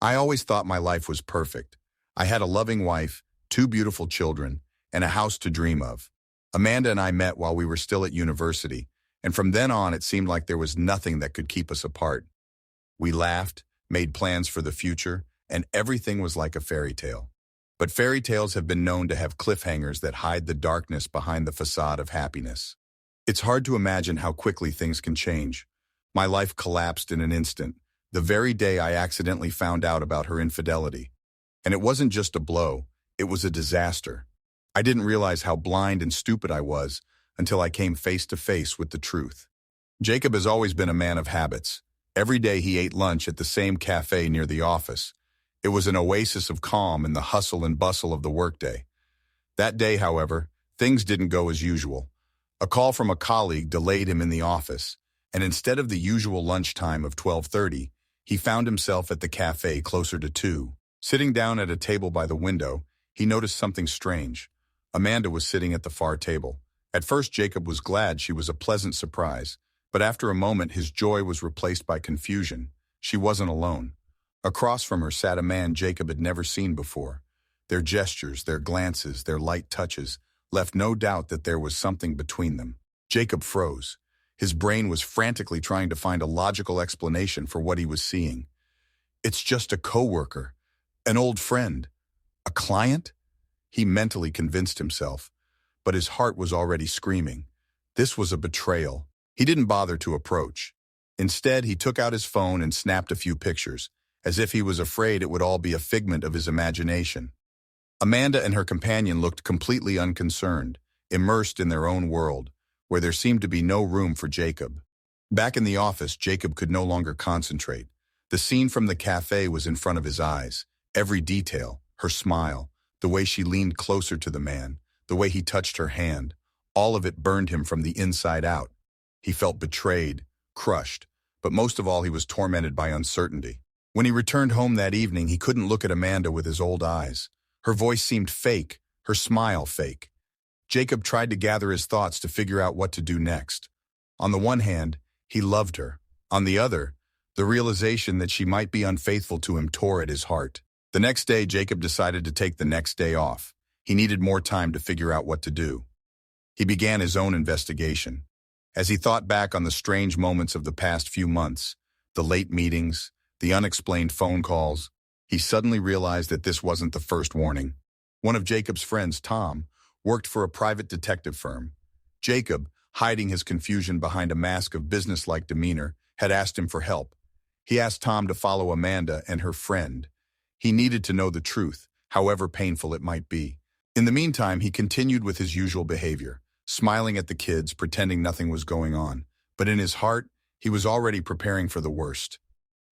I always thought my life was perfect. I had a loving wife, two beautiful children, and a house to dream of. Amanda and I met while we were still at university, and from then on it seemed like there was nothing that could keep us apart. We laughed, made plans for the future, and everything was like a fairy tale. But fairy tales have been known to have cliffhangers that hide the darkness behind the facade of happiness. It's hard to imagine how quickly things can change. My life collapsed in an instant, the very day I accidentally found out about her infidelity. And it wasn't just a blow, it was a disaster. I didn't realize how blind and stupid I was until I came face to face with the truth. Jacob has always been a man of habits. Every day he ate lunch at the same cafe near the office. It was an oasis of calm in the hustle and bustle of the workday. That day, however, things didn't go as usual. A call from a colleague delayed him in the office, and instead of the usual lunchtime of 12:30, he found himself at the cafe closer to 2. Sitting down at a table by the window, he noticed something strange. Amanda was sitting at the far table. At first, Jacob was glad she was a pleasant surprise, but after a moment his joy was replaced by confusion. She wasn't alone. Across from her sat a man Jacob had never seen before. Their gestures, their glances, their light touches left no doubt that there was something between them. Jacob froze. His brain was frantically trying to find a logical explanation for what he was seeing. It's just a coworker, an old friend, a client? He mentally convinced himself, but his heart was already screaming. This was a betrayal. He didn't bother to approach. Instead, he took out his phone and snapped a few pictures, as if he was afraid it would all be a figment of his imagination. Amanda and her companion looked completely unconcerned, immersed in their own world, where there seemed to be no room for Jacob. Back in the office, Jacob could no longer concentrate. The scene from the cafe was in front of his eyes. Every detail, her smile, the way she leaned closer to the man, the way he touched her hand, all of it burned him from the inside out. He felt betrayed, crushed, but most of all he was tormented by uncertainty. When he returned home that evening, he couldn't look at Amanda with his old eyes. Her voice seemed fake, her smile fake. Jacob tried to gather his thoughts to figure out what to do next. On the one hand, he loved her. On the other, the realization that she might be unfaithful to him tore at his heart. The next day, Jacob decided to take the next day off. He needed more time to figure out what to do. He began his own investigation. As he thought back on the strange moments of the past few months, the late meetings, the unexplained phone calls, he suddenly realized that this wasn't the first warning. One of Jacob's friends, Tom, worked for a private detective firm. Jacob, hiding his confusion behind a mask of businesslike demeanor, had asked him for help. He asked Tom to follow Amanda and her friend. He needed to know the truth, however painful it might be. In the meantime, he continued with his usual behavior, smiling at the kids, pretending nothing was going on. But in his heart, he was already preparing for the worst.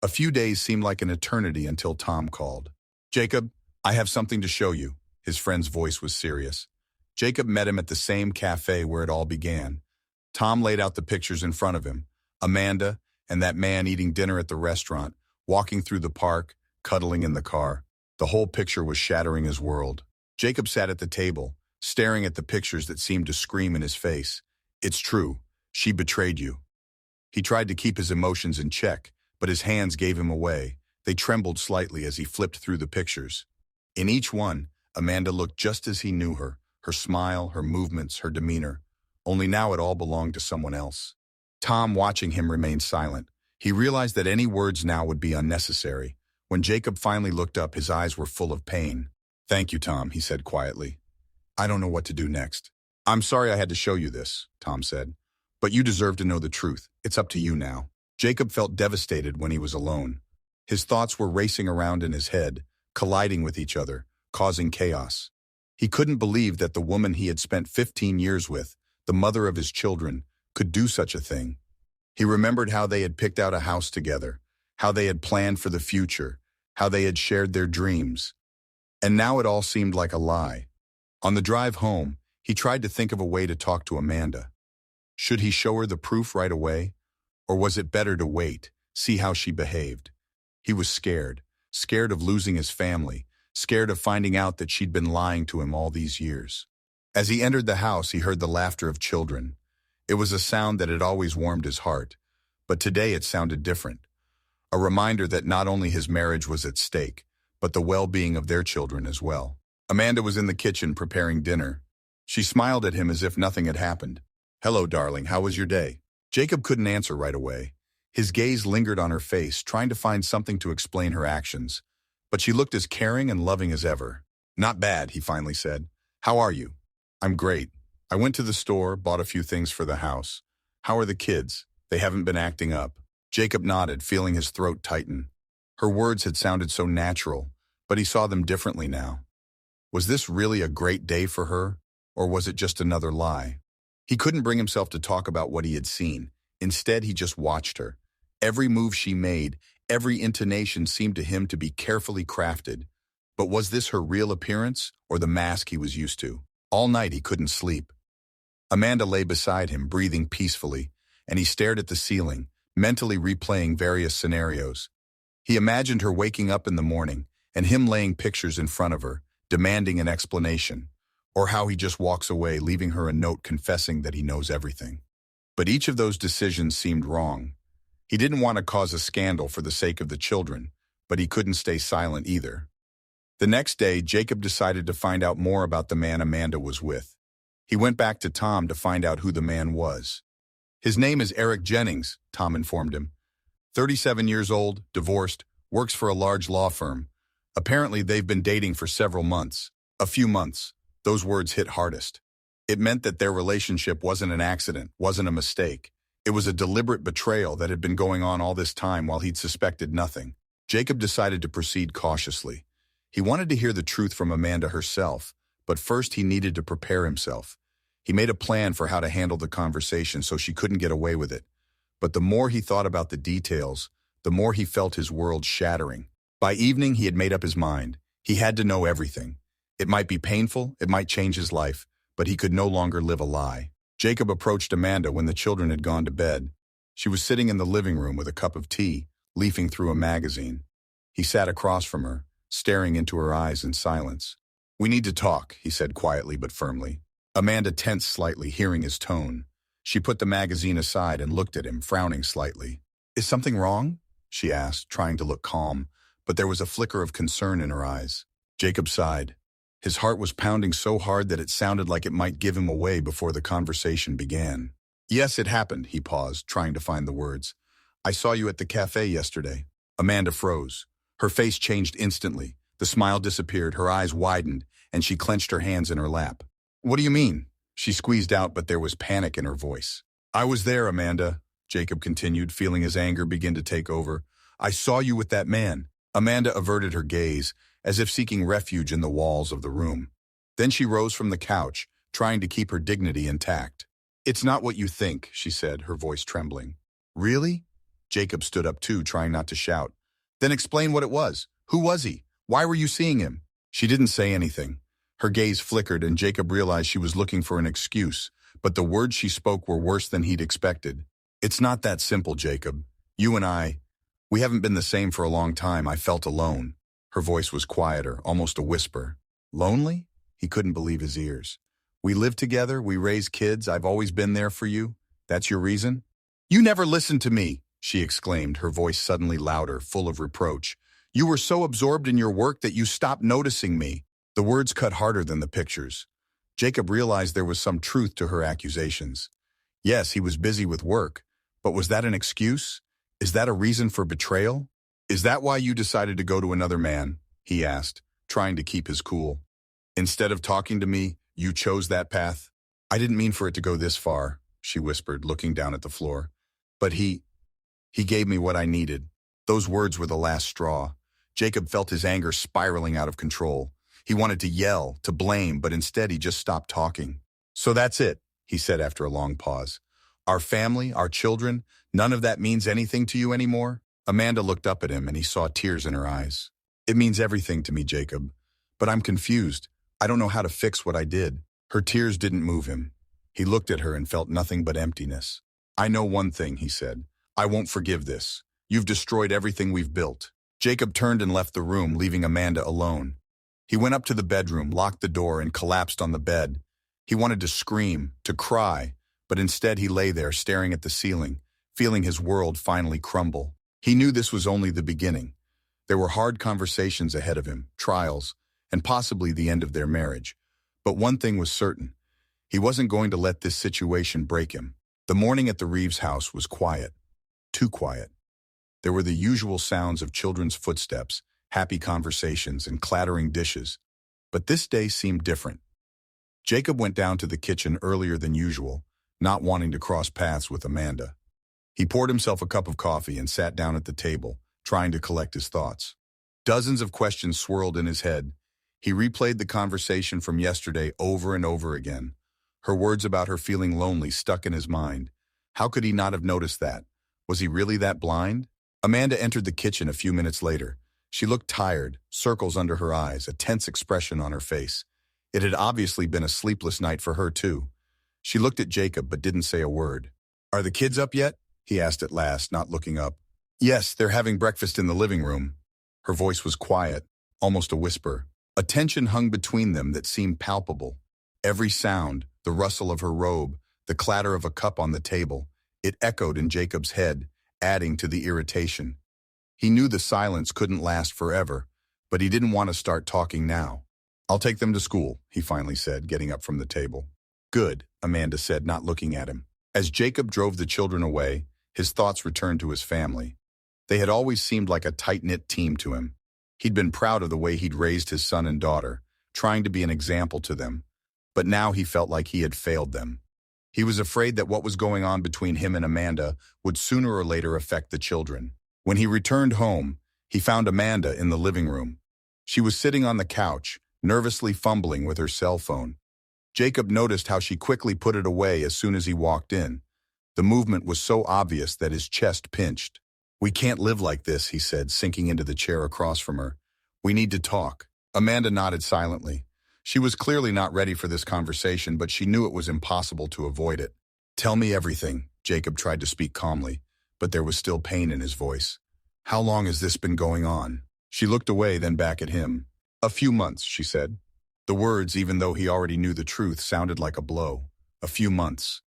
A few days seemed like an eternity until Tom called. "Jacob, I have something to show you." His friend's voice was serious. Jacob met him at the same cafe where it all began. Tom laid out the pictures in front of him. Amanda and that man eating dinner at the restaurant, walking through the park, cuddling in the car. The whole picture was shattering his world. Jacob sat at the table, staring at the pictures that seemed to scream in his face. "It's true. She betrayed you." He tried to keep his emotions in check, but his hands gave him away. They trembled slightly as he flipped through the pictures. In each one, Amanda looked just as he knew her, her smile, her movements, her demeanor. Only now it all belonged to someone else. Tom, watching him, remained silent. He realized that any words now would be unnecessary. When Jacob finally looked up, his eyes were full of pain. "Thank you, Tom," he said quietly. "I don't know what to do next." "I'm sorry I had to show you this," Tom said. "But you deserve to know the truth. It's up to you now." Jacob felt devastated when he was alone. His thoughts were racing around in his head, colliding with each other, causing chaos. He couldn't believe that the woman he had spent 15 years with, the mother of his children, could do such a thing. He remembered how they had picked out a house together, how they had planned for the future, how they had shared their dreams. And now it all seemed like a lie. On the drive home, he tried to think of a way to talk to Amanda. Should he show her the proof right away? Or was it better to wait, see how she behaved? He was scared of losing his family, scared of finding out that she'd been lying to him all these years. As he entered the house, he heard the laughter of children. It was a sound that had always warmed his heart, but today it sounded different. a reminder that not only his marriage was at stake, but the well-being of their children as well. Amanda was in the kitchen preparing dinner. She smiled at him as if nothing had happened. "Hello, darling, how was your day?" Jacob couldn't answer right away. His gaze lingered on her face, trying to find something to explain her actions. But she looked as caring and loving as ever. "Not bad," he finally said. "How are you?" "I'm great. I went to the store, bought a few things for the house. How are the kids? They haven't been acting up." Jacob nodded, feeling his throat tighten. Her words had sounded so natural, but he saw them differently now. Was this really a great day for her, or was it just another lie? He couldn't bring himself to talk about what he had seen. Instead, he just watched her. Every move she made, every intonation seemed to him to be carefully crafted. But was this her real appearance, or the mask he was used to? All night he couldn't sleep. Amanda lay beside him, breathing peacefully, and he stared at the ceiling, mentally replaying various scenarios. He imagined her waking up in the morning, and him laying pictures in front of her, demanding an explanation, or how he just walks away, leaving her a note confessing that he knows everything. But each of those decisions seemed wrong. He didn't want to cause a scandal for the sake of the children, but he couldn't stay silent either. The next day, Jacob decided to find out more about the man Amanda was with. He went back to Tom to find out who the man was. "His name is Eric Jennings," Tom informed him. 37 years old, divorced, works for a large law firm. Apparently, they've been dating for several months. A few months. Those words hit hardest. It meant that their relationship wasn't an accident, wasn't a mistake. It was a deliberate betrayal that had been going on all this time while he'd suspected nothing. Jacob decided to proceed cautiously. He wanted to hear the truth from Amanda herself, but first he needed to prepare himself. He made a plan for how to handle the conversation so she couldn't get away with it. But the more he thought about the details, the more he felt his world shattering. By evening, he had made up his mind. He had to know everything. It might be painful, it might change his life, but he could no longer live a lie. Jacob approached Amanda when the children had gone to bed. She was sitting in the living room with a cup of tea, leafing through a magazine. He sat across from her, staring into her eyes in silence. "We need to talk," he said quietly but firmly. Amanda tensed slightly, hearing his tone. She put the magazine aside and looked at him, frowning slightly. "Is something wrong?" she asked, trying to look calm, but there was a flicker of concern in her eyes. Jacob sighed. His heart was pounding so hard that it sounded like it might give him away before the conversation began. "Yes, it happened," he paused, trying to find the words. "I saw you at the cafe yesterday." Amanda froze. Her face changed instantly. The smile disappeared, her eyes widened, and she clenched her hands in her lap. "What do you mean?" She squeezed out, but there was panic in her voice. "I was there, Amanda," Jacob continued, feeling his anger begin to take over. "I saw you with that man." Amanda averted her gaze, as if seeking refuge in the walls of the room. Then she rose from the couch, trying to keep her dignity intact. "It's not what you think," she said, her voice trembling. "Really?" Jacob stood up too, trying not to shout. "Then explain what it was. Who was he? Why were you seeing him?" She didn't say anything. Her gaze flickered, and Jacob realized she was looking for an excuse, but the words she spoke were worse than he'd expected. "It's not that simple, Jacob. You and we haven't been the same for a long time. I felt alone." Her voice was quieter, almost a whisper. "Lonely?" He couldn't believe his ears. "We live together, we raise kids, I've always been there for you. That's your reason?" "You never listened to me," she exclaimed, her voice suddenly louder, full of reproach. "You were so absorbed in your work that you stopped noticing me." The words cut harder than the pictures. Jacob realized there was some truth to her accusations. Yes, he was busy with work, but was that an excuse? Is that a reason for betrayal? "Is that why you decided to go to another man?" he asked, trying to keep his cool. "Instead of talking to me, you chose that path?" "I didn't mean for it to go this far," she whispered, looking down at the floor. "But he gave me what I needed." Those words were the last straw. Jacob felt his anger spiraling out of control. He wanted to yell, to blame, but instead he just stopped talking. "So that's it," he said after a long pause. "Our family, our children, none of that means anything to you anymore?" Amanda looked up at him and he saw tears in her eyes. "It means everything to me, Jacob. But I'm confused. I don't know how to fix what I did." Her tears didn't move him. He looked at her and felt nothing but emptiness. "I know one thing," he said. "I won't forgive this. You've destroyed everything we've built." Jacob turned and left the room, leaving Amanda alone. He went up to the bedroom, locked the door, and collapsed on the bed. He wanted to scream, to cry, but instead he lay there staring at the ceiling, feeling his world finally crumble. He knew this was only the beginning. There were hard conversations ahead of him, trials, and possibly the end of their marriage. But one thing was certain. He wasn't going to let this situation break him. The morning at the Reeves house was quiet. Too quiet. There were the usual sounds of children's footsteps, happy conversations, and clattering dishes. But this day seemed different. Jacob went down to the kitchen earlier than usual, not wanting to cross paths with Amanda. He poured himself a cup of coffee and sat down at the table, trying to collect his thoughts. Dozens of questions swirled in his head. He replayed the conversation from yesterday over and over again. Her words about her feeling lonely stuck in his mind. How could he not have noticed that? Was he really that blind? Amanda entered the kitchen a few minutes later. She looked tired, circles under her eyes, a tense expression on her face. It had obviously been a sleepless night for her, too. She looked at Jacob but didn't say a word. "Are the kids up yet?" he asked at last, not looking up. "Yes, they're having breakfast in the living room." Her voice was quiet, almost a whisper. A tension hung between them that seemed palpable. Every sound, the rustle of her robe, the clatter of a cup on the table, it echoed in Jacob's head, adding to the irritation. He knew the silence couldn't last forever, but he didn't want to start talking now. "I'll take them to school," he finally said, getting up from the table. "Good," Amanda said, not looking at him. As Jacob drove the children away, his thoughts returned to his family. They had always seemed like a tight-knit team to him. He'd been proud of the way he'd raised his son and daughter, trying to be an example to them. But now he felt like he had failed them. He was afraid that what was going on between him and Amanda would sooner or later affect the children. When he returned home, he found Amanda in the living room. She was sitting on the couch, nervously fumbling with her cell phone. Jacob noticed how she quickly put it away as soon as he walked in. The movement was so obvious that his chest pinched. "We can't live like this," he said, sinking into the chair across from her. "We need to talk." Amanda nodded silently. She was clearly not ready for this conversation, but she knew it was impossible to avoid it. "Tell me everything," Jacob tried to speak calmly, but there was still pain in his voice. "How long has this been going on?" She looked away, then back at him. "A few months," she said. The words, even though he already knew the truth, sounded like a blow. A few months.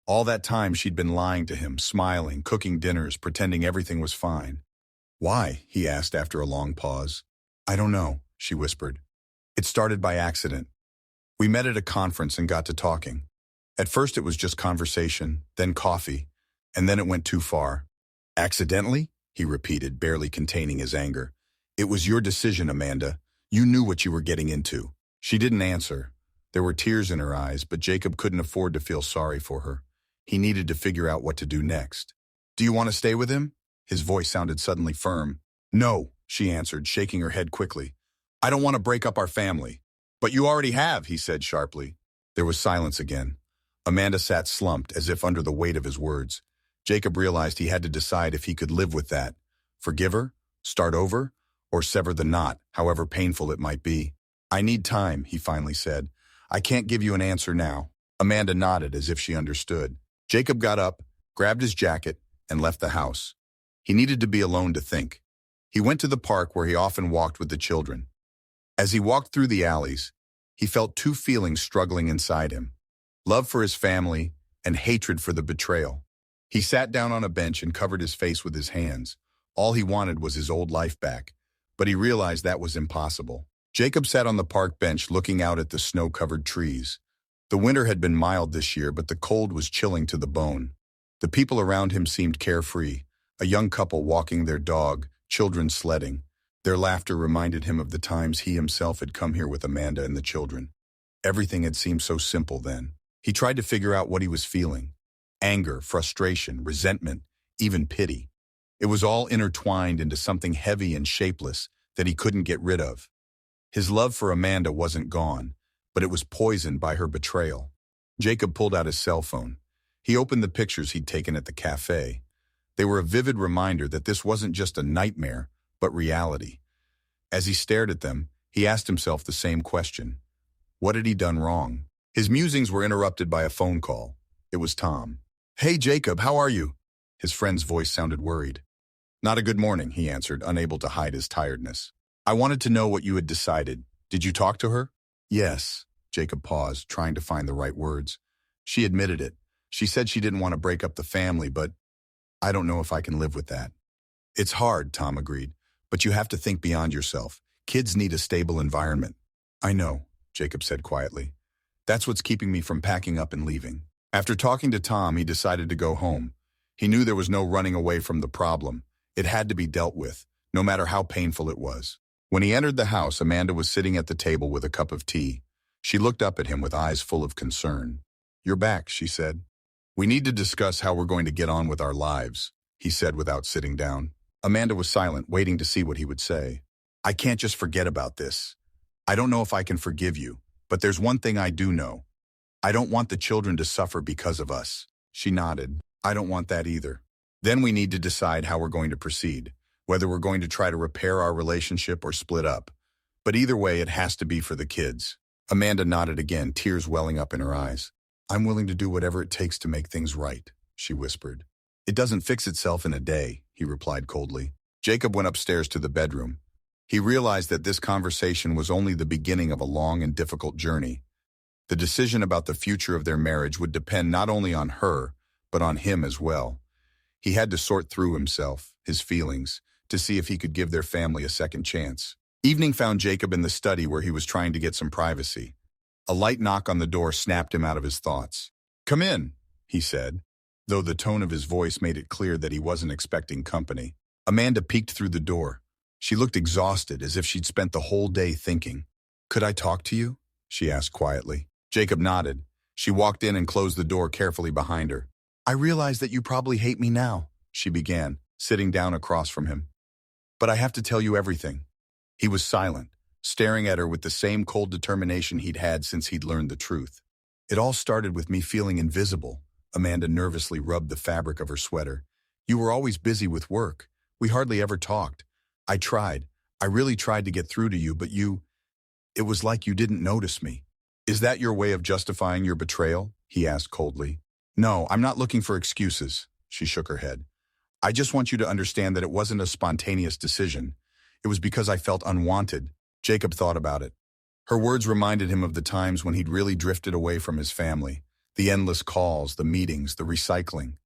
All that time she'd been lying to him, smiling, cooking dinners, pretending everything was fine. "Why?" he asked after a long pause. "I don't know," she whispered. "It started by accident. We met at a conference and got to talking. At first it was just conversation, then coffee, and then it went too far." "Accidentally?" he repeated, barely containing his anger. "It was your decision, Amanda. You knew what you were getting into." She didn't answer. There were tears in her eyes, but Jacob couldn't afford to feel sorry for her. He needed to figure out what to do next. "Do you want to stay with him?" His voice sounded suddenly firm. "No," she answered, shaking her head quickly. "I don't want to break up our family." "But you already have," he said sharply. There was silence again. Amanda sat slumped, as if under the weight of his words. Jacob realized he had to decide if he could live with that. Forgive her? Start over? Or sever the knot, however painful it might be. "I need time," he finally said. "I can't give you an answer now." Amanda nodded as if she understood. Jacob got up, grabbed his jacket, and left the house. He needed to be alone to think. He went to the park where he often walked with the children. As he walked through the alleys, he felt two feelings struggling inside him: love for his family and hatred for the betrayal. He sat down on a bench and covered his face with his hands. All he wanted was his old life back, but he realized that was impossible. Jacob sat on the park bench looking out at the snow-covered trees. The winter had been mild this year, but the cold was chilling to the bone. The people around him seemed carefree, a young couple walking their dog, children sledding. Their laughter reminded him of the times he himself had come here with Amanda and the children. Everything had seemed so simple then. He tried to figure out what he was feeling. Anger, frustration, resentment, even pity. It was all intertwined into something heavy and shapeless that he couldn't get rid of. His love for Amanda wasn't gone, but it was poisoned by her betrayal. Jacob pulled out his cell phone. He opened the pictures he'd taken at the cafe. They were a vivid reminder that this wasn't just a nightmare, but reality. As he stared at them, he asked himself the same question. What had he done wrong? His musings were interrupted by a phone call. It was Tom. "Hey, Jacob, how are you?" His friend's voice sounded worried. "Not a good morning," he answered, unable to hide his tiredness. "I wanted to know what you had decided. Did you talk to her?" "Yes." Jacob paused, trying to find the right words. "She admitted it. She said she didn't want to break up the family, but I don't know if I can live with that." It's hard, Tom agreed, but you have to think beyond yourself. Kids need a stable environment. I know, Jacob said quietly. That's what's keeping me from packing up and leaving. After talking to Tom, he decided to go home. He knew there was no running away from the problem. It had to be dealt with, no matter how painful it was. When he entered the house, Amanda was sitting at the table with a cup of tea. She looked up at him with eyes full of concern. "You're back," she said. "We need to discuss how we're going to get on with our lives," he said without sitting down. Amanda was silent, waiting to see what he would say. "I can't just forget about this. I don't know if I can forgive you, but there's one thing I do know. I don't want the children to suffer because of us." She nodded. "I don't want that either. Then we need to decide how we're going to proceed, whether we're going to try to repair our relationship or split up. But either way, it has to be for the kids." Amanda nodded again, tears welling up in her eyes. "I'm willing to do whatever it takes to make things right," she whispered. "It doesn't fix itself in a day," he replied coldly. Jacob went upstairs to the bedroom. He realized that this conversation was only the beginning of a long and difficult journey. The decision about the future of their marriage would depend not only on her, but on him as well. He had to sort through himself, his feelings, to see if he could give their family a second chance. Evening found Jacob in the study where he was trying to get some privacy. A light knock on the door snapped him out of his thoughts. "Come in," he said, though the tone of his voice made it clear that he wasn't expecting company. Amanda peeked through the door. She looked exhausted, as if she'd spent the whole day thinking. "Could I talk to you?" she asked quietly. Jacob nodded. She walked in and closed the door carefully behind her. "I realize that you probably hate me now," she began, sitting down across from him. "But I have to tell you everything." He was silent, staring at her with the same cold determination he'd had since he'd learned the truth. "It all started with me feeling invisible." Amanda nervously rubbed the fabric of her sweater. "You were always busy with work. We hardly ever talked. I tried. I really tried to get through to you, but it was like you didn't notice me." "Is that your way of justifying your betrayal?" he asked coldly. "No, I'm not looking for excuses," she shook her head. "I just want you to understand that it wasn't a spontaneous decision. It was because I felt unwanted." Jacob thought about it. Her words reminded him of the times when he'd really drifted away from his family, the endless calls, the meetings, the recycling.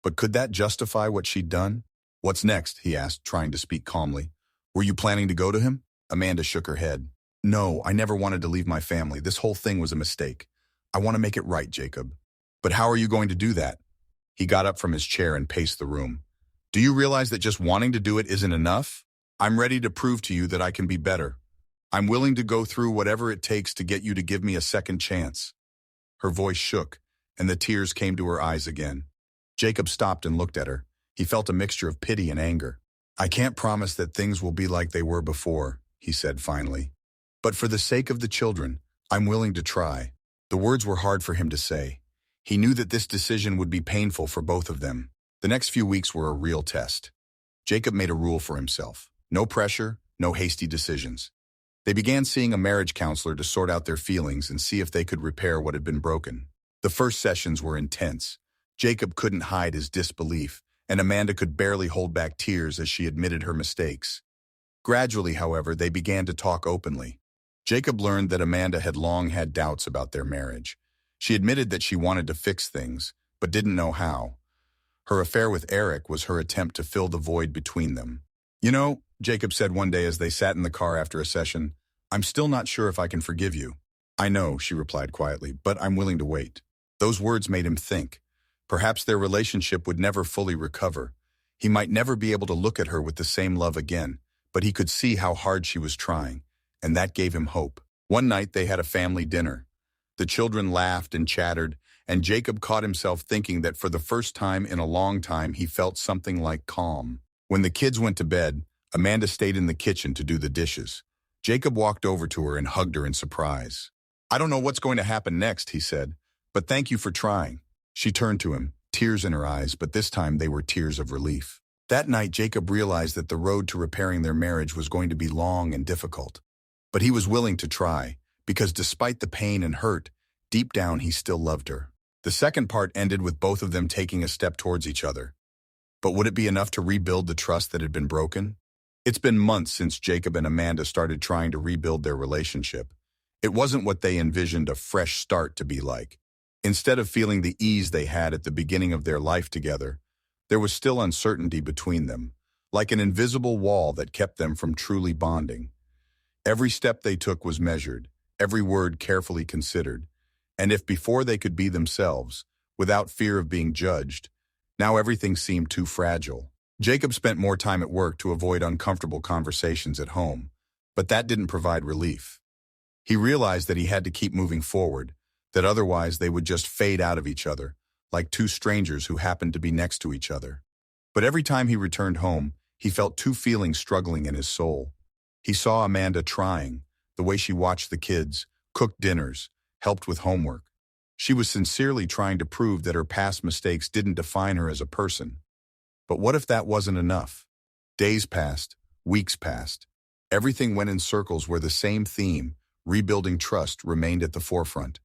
But could that justify what she'd done? "What's next?" he asked, trying to speak calmly. "Were you planning to go to him?" Amanda shook her head. "No, I never wanted to leave my family. This whole thing was a mistake. I want to make it right, Jacob." "But how are you going to do that?" He got up from his chair and paced the room. "Do you realize that just wanting to do it isn't enough? I'm ready to prove to you that I can be better. I'm willing to go through whatever it takes to get you to give me a second chance." Her voice shook, and the tears came to her eyes again. Jacob stopped and looked at her. He felt a mixture of pity and anger. "I can't promise that things will be like they were before," he said finally. "But for the sake of the children, I'm willing to try." The words were hard for him to say. He knew that this decision would be painful for both of them. The next few weeks were a real test. Jacob made a rule for himself. No pressure, no hasty decisions. They began seeing a marriage counselor to sort out their feelings and see if they could repair what had been broken. The first sessions were intense. Jacob couldn't hide his disbelief, and Amanda could barely hold back tears as she admitted her mistakes. Gradually, however, they began to talk openly. Jacob learned that Amanda had long had doubts about their marriage. She admitted that she wanted to fix things, but didn't know how. Her affair with Eric was her attempt to fill the void between them. "You know," Jacob said one day as they sat in the car after a session, "I'm still not sure if I can forgive you." "I know," she replied quietly, "but I'm willing to wait." Those words made him think. Perhaps their relationship would never fully recover. He might never be able to look at her with the same love again, but he could see how hard she was trying, and that gave him hope. One night they had a family dinner. The children laughed and chattered, and Jacob caught himself thinking that for the first time in a long time he felt something like calm. When the kids went to bed, Amanda stayed in the kitchen to do the dishes. Jacob walked over to her and hugged her in surprise. "I don't know what's going to happen next," he said, "but thank you for trying." She turned to him, tears in her eyes, but this time they were tears of relief. That night, Jacob realized that the road to repairing their marriage was going to be long and difficult. But he was willing to try, because despite the pain and hurt, deep down he still loved her. The second part ended with both of them taking a step towards each other. But would it be enough to rebuild the trust that had been broken? It's been months since Jacob and Amanda started trying to rebuild their relationship. It wasn't what they envisioned a fresh start to be like. Instead of feeling the ease they had at the beginning of their life together, there was still uncertainty between them, like an invisible wall that kept them from truly bonding. Every step they took was measured, every word carefully considered, and if before they could be themselves, without fear of being judged, now everything seemed too fragile. Jacob spent more time at work to avoid uncomfortable conversations at home, but that didn't provide relief. He realized that he had to keep moving forward, that otherwise they would just fade out of each other, like two strangers who happened to be next to each other. But every time he returned home, he felt two feelings struggling in his soul. He saw Amanda trying, the way she watched the kids, cooked dinners, helped with homework. She was sincerely trying to prove that her past mistakes didn't define her as a person. But what if that wasn't enough? Days passed, weeks passed. Everything went in circles where the same theme, rebuilding trust, remained at the forefront.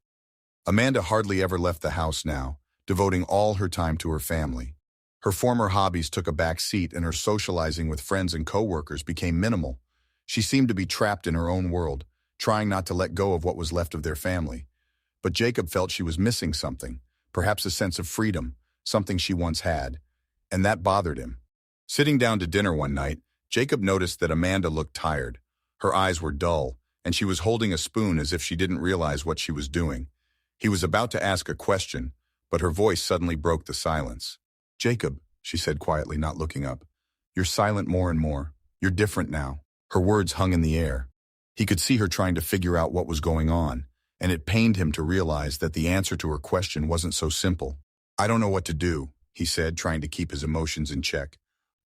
Amanda hardly ever left the house now, devoting all her time to her family. Her former hobbies took a back seat and her socializing with friends and coworkers became minimal. She seemed to be trapped in her own world, trying not to let go of what was left of their family. But Jacob felt she was missing something, perhaps a sense of freedom, something she once had, and that bothered him. Sitting down to dinner one night, Jacob noticed that Amanda looked tired. Her eyes were dull, and she was holding a spoon as if she didn't realize what she was doing. He was about to ask a question, but her voice suddenly broke the silence. "Jacob," she said quietly, not looking up, "you're silent more and more. You're different now." Her words hung in the air. He could see her trying to figure out what was going on, and it pained him to realize that the answer to her question wasn't so simple. "I don't know what to do," he said, trying to keep his emotions in check.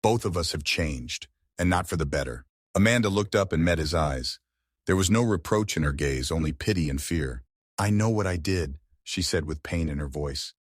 "Both of us have changed, and not for the better." Amanda looked up and met his eyes. There was no reproach in her gaze, only pity and fear. "I know what I did," she said with pain in her voice.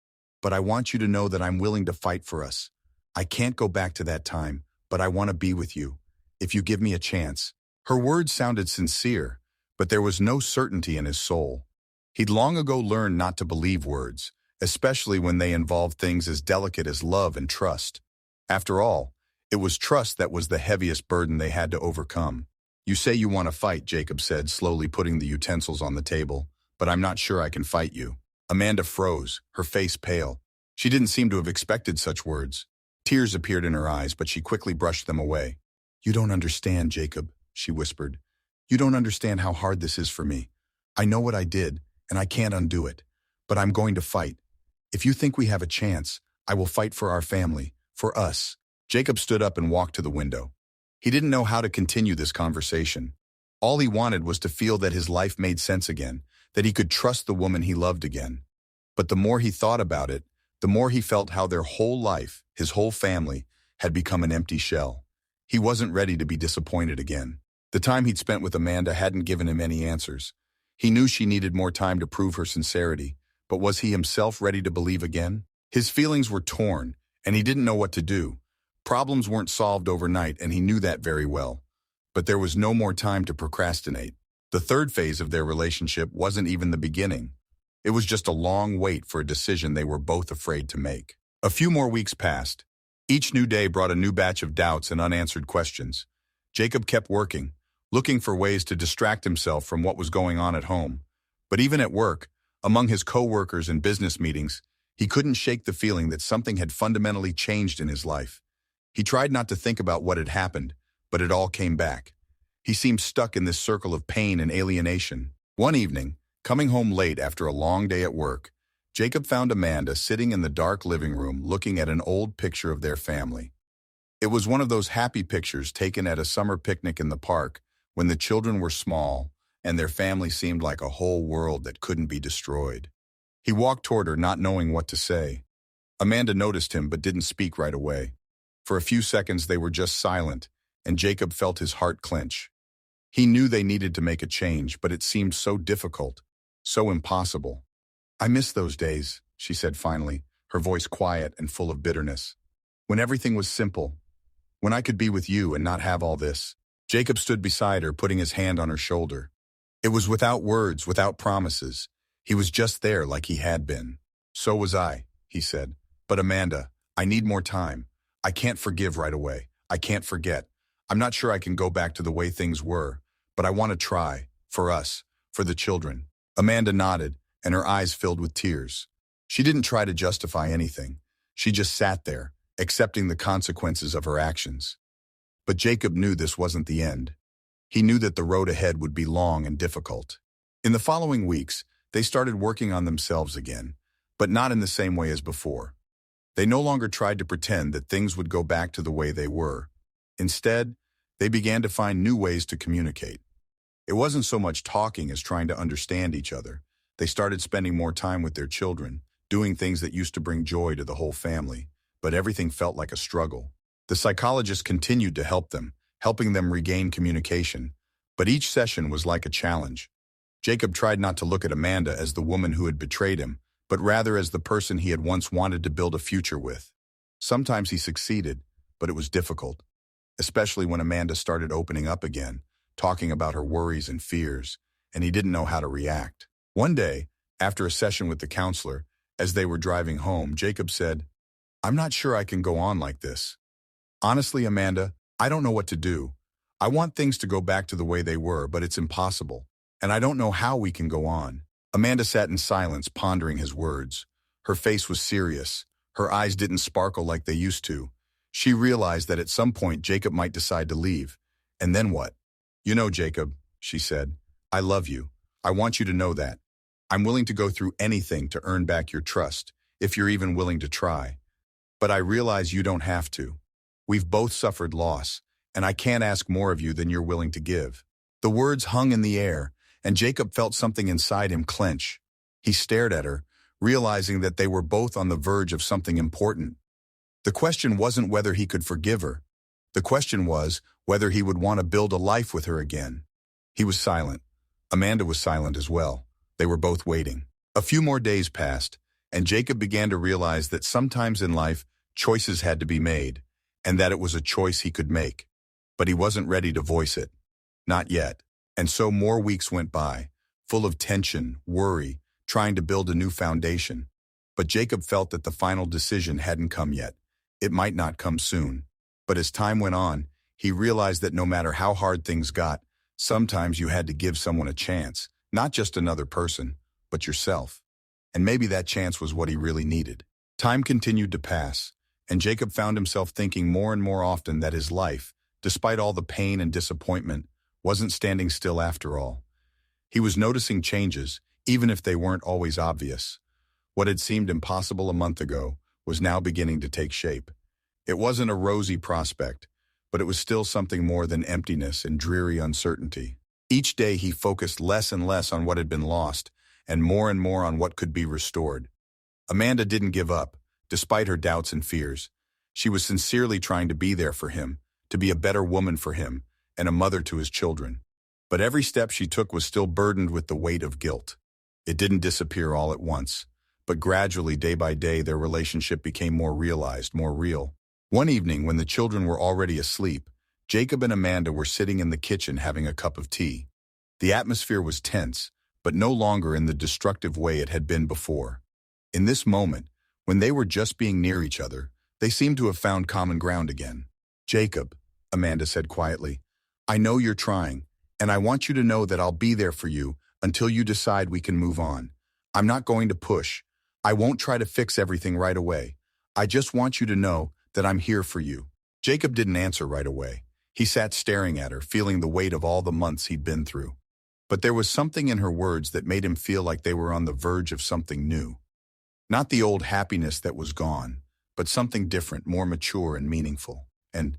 "But I want you to know that I'm willing to fight for us. I can't go back to that time, but I want to be with you, if you give me a chance." Her words sounded sincere, but there was no certainty in his soul. He'd long ago learned not to believe words, especially when they involved things as delicate as love and trust. After all, it was trust that was the heaviest burden they had to overcome. "You say you want to fight," Jacob said, slowly putting the utensils on the table, "but I'm not sure I can fight you." Amanda froze, her face pale. She didn't seem to have expected such words. Tears appeared in her eyes, but she quickly brushed them away. "You don't understand, Jacob," she whispered. "You don't understand how hard this is for me. I know what I did, and I can't undo it. But I'm going to fight. If you think we have a chance, I will fight for our family, for us." Jacob stood up and walked to the window. He didn't know how to continue this conversation. All he wanted was to feel that his life made sense again, that he could trust the woman he loved again. But the more he thought about it, the more he felt how their whole life, his whole family, had become an empty shell. He wasn't ready to be disappointed again. The time he'd spent with Amanda hadn't given him any answers. He knew she needed more time to prove her sincerity, but was he himself ready to believe again? His feelings were torn, and he didn't know what to do. Problems weren't solved overnight, and he knew that very well. But there was no more time to procrastinate. The third phase of their relationship wasn't even the beginning. It was just a long wait for a decision they were both afraid to make. A few more weeks passed. Each new day brought a new batch of doubts and unanswered questions. Jacob kept working, looking for ways to distract himself from what was going on at home. But even at work, among his co-workers and business meetings, he couldn't shake the feeling that something had fundamentally changed in his life. He tried not to think about what had happened, but it all came back. He seemed stuck in this circle of pain and alienation. One evening, coming home late after a long day at work, Jacob found Amanda sitting in the dark living room looking at an old picture of their family. It was one of those happy pictures taken at a summer picnic in the park when the children were small and their family seemed like a whole world that couldn't be destroyed. He walked toward her, not knowing what to say. Amanda noticed him but didn't speak right away. For a few seconds they were just silent, and Jacob felt his heart clench. He knew they needed to make a change, but it seemed so difficult, so impossible. "I miss those days," she said finally, her voice quiet and full of bitterness. "When everything was simple. When I could be with you and not have all this." Jacob stood beside her, putting his hand on her shoulder. It was without words, without promises. He was just there like he had been. "So was I," he said. "But Amanda, I need more time. I can't forgive right away. I can't forget. I'm not sure I can go back to the way things were, but I want to try, for us, for the children." Amanda nodded, and her eyes filled with tears. She didn't try to justify anything. She just sat there, accepting the consequences of her actions. But Jacob knew this wasn't the end. He knew that the road ahead would be long and difficult. In the following weeks, they started working on themselves again, but not in the same way as before. They no longer tried to pretend that things would go back to the way they were. Instead, they began to find new ways to communicate. It wasn't so much talking as trying to understand each other. They started spending more time with their children, doing things that used to bring joy to the whole family, but everything felt like a struggle. The psychologist continued to help them, helping them regain communication, but each session was like a challenge. Jacob tried not to look at Amanda as the woman who had betrayed him, but rather as the person he had once wanted to build a future with. Sometimes he succeeded, but it was difficult, especially when Amanda started opening up again, talking about her worries and fears, and he didn't know how to react. One day, after a session with the counselor, as they were driving home, Jacob said, "I'm not sure I can go on like this. Honestly, Amanda, I don't know what to do. I want things to go back to the way they were, but it's impossible, and I don't know how we can go on." Amanda sat in silence, pondering his words. Her face was serious. Her eyes didn't sparkle like they used to. She realized that at some point Jacob might decide to leave. And then what? "You know, Jacob," she said, "I love you. I want you to know that. I'm willing to go through anything to earn back your trust, if you're even willing to try. But I realize you don't have to. We've both suffered loss, and I can't ask more of you than you're willing to give." The words hung in the air, and Jacob felt something inside him clench. He stared at her, realizing that they were both on the verge of something important. The question wasn't whether he could forgive her. The question was whether he would want to build a life with her again. He was silent. Amanda was silent as well. They were both waiting. A few more days passed, and Jacob began to realize that sometimes in life, choices had to be made, and that it was a choice he could make. But he wasn't ready to voice it. Not yet. And so more weeks went by, full of tension, worry, trying to build a new foundation. But Jacob felt that the final decision hadn't come yet. It might not come soon. But as time went on, he realized that no matter how hard things got, sometimes you had to give someone a chance, not just another person, but yourself. And maybe that chance was what he really needed. Time continued to pass, and Jacob found himself thinking more and more often that his life, despite all the pain and disappointment, wasn't standing still after all. He was noticing changes, even if they weren't always obvious. What had seemed impossible a month ago was now beginning to take shape. It wasn't a rosy prospect, but it was still something more than emptiness and dreary uncertainty. Each day he focused less and less on what had been lost, and more on what could be restored. Amanda didn't give up, despite her doubts and fears. She was sincerely trying to be there for him, to be a better woman for him, and a mother to his children. But every step she took was still burdened with the weight of guilt. It didn't disappear all at once, but gradually, day by day, their relationship became more realized, more real. One evening, when the children were already asleep, Jacob and Amanda were sitting in the kitchen having a cup of tea. The atmosphere was tense, but no longer in the destructive way it had been before. In this moment, when they were just being near each other, they seemed to have found common ground again. "Jacob," Amanda said quietly, "I know you're trying, and I want you to know that I'll be there for you until you decide we can move on. I'm not going to push. I won't try to fix everything right away. I just want you to know that I'm here for you." Jacob didn't answer right away. He sat staring at her, feeling the weight of all the months he'd been through. But there was something in her words that made him feel like they were on the verge of something new. Not the old happiness that was gone, but something different, more mature and meaningful. "And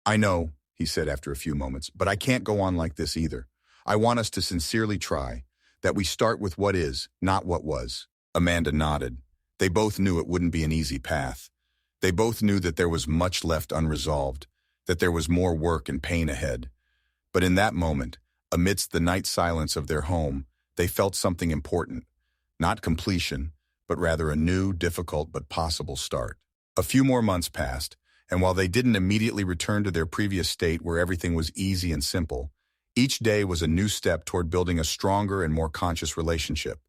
I know," he said after a few moments, "but I can't go on like this either. I want us to sincerely try, that we start with what is, not what was." Amanda nodded. They both knew it wouldn't be an easy path. They both knew that there was much left unresolved, that there was more work and pain ahead. But in that moment, amidst the night silence of their home, they felt something important. Not completion, but rather a new, difficult but possible start. A few more months passed, and while they didn't immediately return to their previous state where everything was easy and simple, each day was a new step toward building a stronger and more conscious relationship.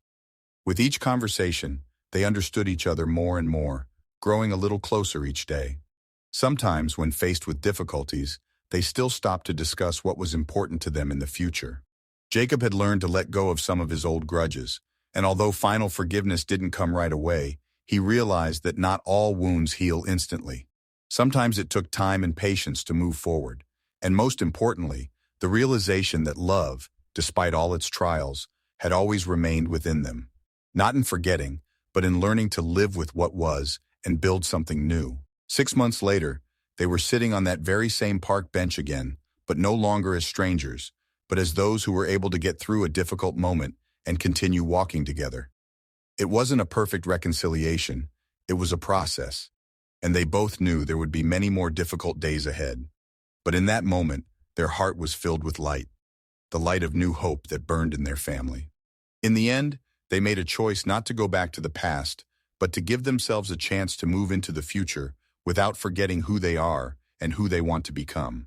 With each conversation, they understood each other more and more, growing a little closer each day. Sometimes, when faced with difficulties, they still stopped to discuss what was important to them in the future. Jacob had learned to let go of some of his old grudges, and although final forgiveness didn't come right away, he realized that not all wounds heal instantly. Sometimes it took time and patience to move forward, And most importantly, the realization that love, despite all its trials, had always remained within them. Not in forgetting, but in learning to live with what was and build something new. 6 months later, they were sitting on that very same park bench again, but no longer as strangers, but as those who were able to get through a difficult moment and continue walking together. It wasn't a perfect reconciliation, it was a process, and they both knew there would be many more difficult days ahead. But in that moment, their heart was filled with light, the light of new hope that burned in their family. In the end, they made a choice not to go back to the past, but to give themselves a chance to move into the future without forgetting who they are and who they want to become.